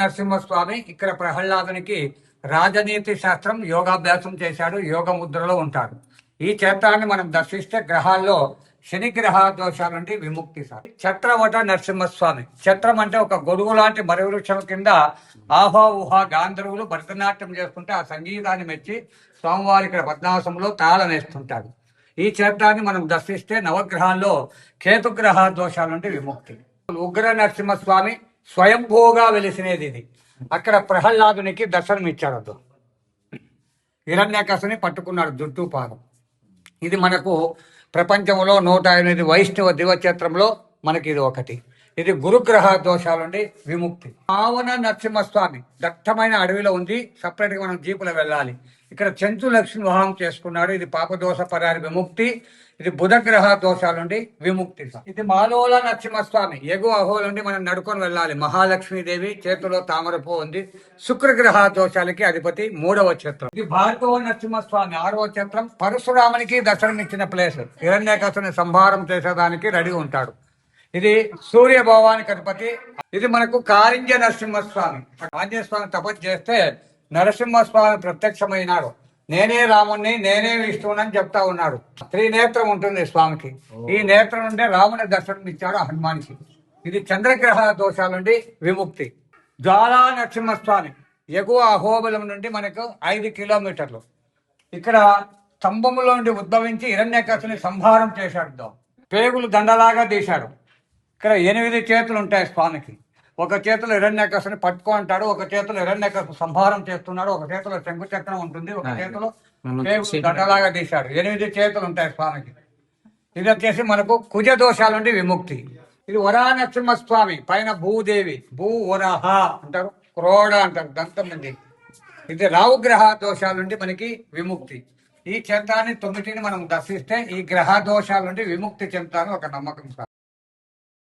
నరసింహస్వామి ఇక్కడ ప్రహ్లాదునికి రాజనీతి శాస్త్రం యోగాభ్యాసం చేశాడు. యోగ ముద్రలో ఉంటాడు. ఈ క్షేత్రాన్ని మనం దర్శిస్తే గ్రహాల్లో శని గ్రహ దోషాల నుండి విముక్తి సార్. ఛత్రవట నరసింహస్వామి. ఛత్రం అంటే ఒక గొడుగు లాంటి మరవృక్షం కింద ఆహా ఊహా గాంధర్వులు భరతనాట్యం చేస్తుంటే ఆ సంగీతాన్ని మెచ్చి స్వామివారి ఇక్కడ పద్మాసంలో తాళం వేస్తుంటాడు. ఈ క్షేత్రాన్ని మనం దర్శిస్తే నవగ్రహాల్లో కేతుగ్రహ దోషాల నుండి విముక్తి. ఉగ్ర నరసింహస్వామి స్వయంభూగా వెలిసినది ఇది. అక్కడ ప్రహ్లాదునికి దర్శనమిచ్చాడు. హిరణ్యాకశుని పట్టుకున్నాడు జుట్టు పాదం. ఇది మనకు ప్రపంచంలో 108 వైష్ణవ దివక్షేత్రంలో మనకి ఇది ఒకటి. ఇది గురుగ్రహ దోషాల నుండి విముక్తి. పావన నరసింహస్వామి దట్టమైన అడవిలో ఉంది. సపరేట్గా మనం జీపులో వెళ్ళాలి. ఇక్కడ చెంచు లక్ష్మి వివాహం చేసుకున్నాడు. ఇది పాపదోష పరారి విముక్తి. ఇది బుధగ్రహ దోషాల నుండి విముక్తి. ఇది మాలోల నరసింహస్వామి. ఎగువ అహోల నుండి మనం నడుకొని వెళ్ళాలి. మహాలక్ష్మీదేవి చేతిలో తామరపు ఉంది. శుక్రగ్రహ దోషాలకి అధిపతి 3వ క్షేత్రం. ఇది భార్గవ నరసింహస్వామి 6వ క్షేత్రం. పరశురామునికి దర్శనమిచ్చిన ప్లేస్. హిరణ్యాకశుని సంహారం చేసేదానికి రెడీ ఉంటాడు. ఇది సూర్య భవానికి అధిపతి. ఇది మనకు కారింజ నరసింహస్వామి. ఆంజనేయ స్వామి తపస్సు చేస్తే నరసింహస్వామి ప్రత్యక్షమైనాడు. నేనే రాముణ్ణి, నేనే విష్ణువునని చెప్తా ఉన్నాడు. త్రినేత్రం ఉంటుంది స్వామికి. ఈ నేత్రం నుండే రాముని దర్శనం ఇచ్చాడు హనుమానికి. ఇది చంద్రగ్రహ దోషాల నుండి విముక్తి. జ్వాలా నరసింహస్వామి ఎగువ అహోబలం నుండి మనకు 5 కిలోమీటర్లు. ఇక్కడ స్తంభములో నుండి ఉద్భవించి హిరణ్యాకశుని సంహారం చేశాడు. పేగులు దండలాగా తీశాడు. ఇక్కడ 8 చేతులు ఉంటాయి స్వామికి. ఒక చేతిలో హిరణ్యాకశుని పట్టుకో అంటాడు. ఒక చేతిలో హిరణ్యాకశుని సంహారం చేస్తున్నాడు. ఒక చేతిలో శంకు చక్రం ఉంటుంది. ఒక చేతిలో పేగులు దండలాగా తీశాడు. 8 చేతులు ఉంటాయి స్వామికి. ఇది వచ్చేసి మనకు కుజ దోషాల నుండి విముక్తి. ఇది వరా నరసింహస్వామి. పైన భూదేవి, భూ వరహ అంటారు, క్రోడ అంటారు, దంతం ఉంది. ఇది రావుగ్రహ దోషాల నుండి మనకి విముక్తి. ఈ క్షేత్రాన్ని 9ని మనం దర్శిస్తే ఈ గ్రహ దోషాల నుండి విముక్తి చెందుతారు ఒక నమ్మకం.